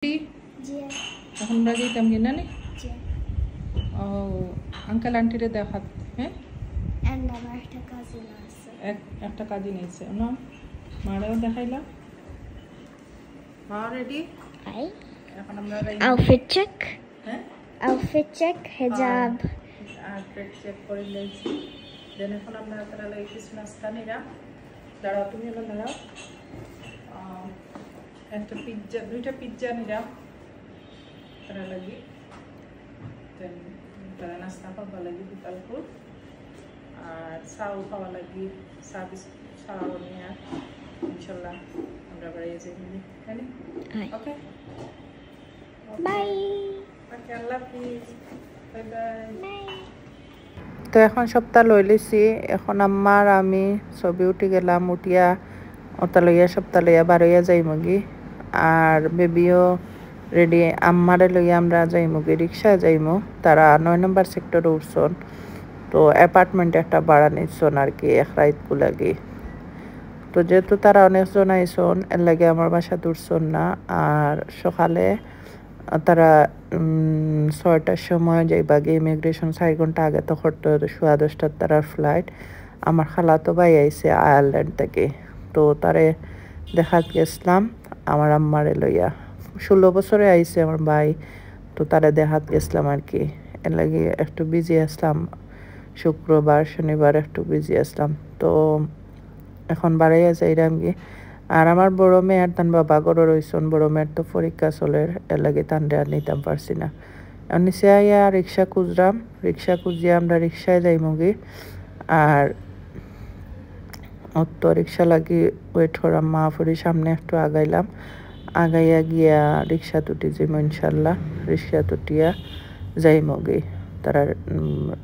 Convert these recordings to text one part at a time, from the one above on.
এখন আমরা যেতাম কিনা নি ও আঙ্কেল আন্টিরে দেখাত হ্যাঁ একটা কাজিন আছে না মারেও দেখাইলাম মা রেডি এখন আমরা outfit check হ্যাঁ outfit check hijab outfit check করে নিয়েছি দেন এখন আমরা তারা লাগে কিছু নাস্তা নিরা দাঁড়াও তুমি হলো দাঁড়াও একটা পিৎজা দুইটা পিৎজা নিরা তারা লাগি দেন তারা নাস্তা খাওয়া লাগি বিকালপুর আর চাউ খাওয়া লাগি চাউ নিয়ে ইনশাল্লাহ আমরা বাড়ি যাই হ্যাঁ ওকে বাই ওকে আল্লাহ হাফিজ বাই বাই তো এখন সপ্তাহ লই লিছি এখন আম্মার আমি ছবি উঠি গেলাম উঠিয়া ওটা লইয়া সপ্তাহ লইয়া বারইয়া যাইমগি আর বেবিও রেডি আম্মারে লইয়া আমরা যাইমগি রিক্সা যাইমু তারা 9 নম্বর সেক্টরে উঠছন তো অ্যাপার্টমেন্টে একটা ভাড়া নিচ্ছন আর কি এক রাইতকু লাগি তো যেহেতু তারা অনেকজন আইসন এর লাগে আমার বাসা উঠছন না আর সকালে তারা 6টার সময় যাইবাগে ইমিগ্রেশন 4 ঘন্টা আগে তো করতে 10:30 তারার ফ্লাইট আমার খালাতো ভাই আইছে আয়ারল্যান্ড থেকে তো তারে দেখাত গেছিলাম আমার আম্মারে লইয়া 16 বছরে আইছে আমার ভাই তো তারে দেখাত গেছিলাম আর কি এর লাগে একটু বিজি আসলাম শুক্রবার শনিবার একটু বিজি আসলাম তো এখন বাড়াইয়া যাইরাম কি আর আমার বড় মেয়ে আর তান বাবা গড় রইছন বড় মেয়ের তো পরীক্ষা চলে এর লাগে তানরে আর নিতাম পারছি না নিচে আইয়া রিক্সা খুঁজলাম রিক্সা খুঁজিয়া আমরা রিক্সায় যাইমগি আর অটো রিক্সা লাগি ওয়েট করাম মাহফুরির সামনে একটু আগাইলাম আগাইয়া গিয়া রিক্সা তুটি যাইম ইনশাল্লাহ রিক্সা তুটিয়া যাইমগি তারা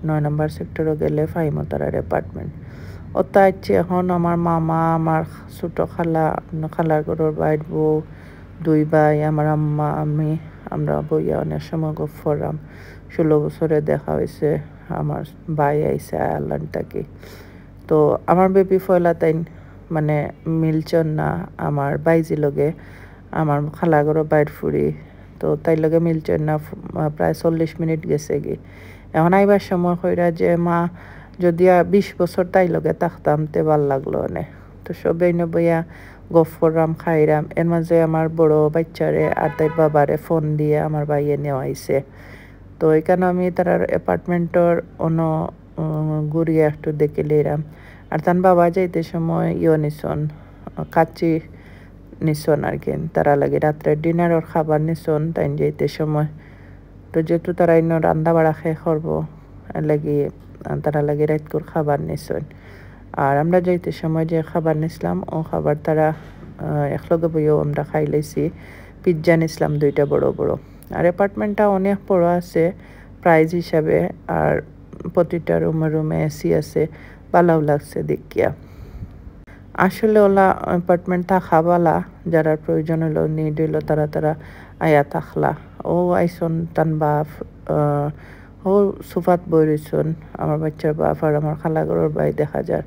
9 নম্বর সেক্টরে গেলে পাইমো তারার অ্যাপার্টমেন্ট ওটা আইছি এখন আমার মামা আমার ছোট খালার ঘরের বাইর বউ 2 ভাই আমার আম্মা আমি আমরা বইয়া অনেক সময় গপ করলাম 16 বছরে দেখা হয়েছে আমার ভাই আইসে আয়ারল্যান্ড থেকে তো আমার বেবি ফয়লা তাই মানে মিলচন না আমার বাইজি লগে আমার খালা ঘরের বাইর ফুরি তো তাই লগে মিলচন না প্রায় 40 মিনিট গেছে কি এখন আইবার সময় কইরা যে মা যদি 20 বছর তাই লগে থাকতাম তে ভাল লাগলো অনেক তো সবাই বইয়া গফ করলাম খাইরাম এর মাঝে আমার বড় বাচ্চারে আর তাই বাবারে ফোন দিয়ে আমার ভাইয়ে নেওয়াইছে তো এখানে আমি তার অ্যাপার্টমেন্টর অন্য ঘুরিয়ে একটু দেখে লইলাম আর তার বাবা যাইতে সময় নিছন কাচ্চি নিছন আর কি তারা লাগে রাত্রে ডিনার ওর খাবার নিছন তাই যাইতে সময় তো যেহেতু তারা রান্না বাড়া খেয়ে করবো লাগি তারা লাগে রাতকুর খাবার নিছন আর আমরা যাইতে সময় যে খাবার নিছিলাম ও খাবার তারা একলগে বইও আমরা খাই লাইছি পিৎজা নিছিলাম 2টা বড় বড় আর অ্যাপার্টমেন্টটা অনেক বড় আছে প্রাইস হিসাবে আর প্রতিটা রুমে এসি আছে ভালোও লাগছে দেখিয়া আসলে ওলা অ্যাপার্টমেন্ট থাকা বালা যারা প্রয়োজন হলো নিড হইলো তারা আয়া থাকলা ও আইসন তান বাপ ও সোফাত বই রইছন আমার বাচ্চার বাপ আর আমার খালাগরের ভাই দেখা যায়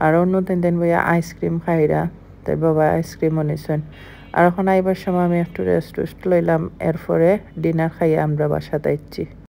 আর অন্য দিন বইয়া আইসক্রিম খাইরা তাই বাবা আইসক্রিমও নিছেন আর এখন আইবার সময় আমি একটু রেস্ট লইলাম এরপরে ডিনার খাইয়া আমরা বাসাতে আইছি।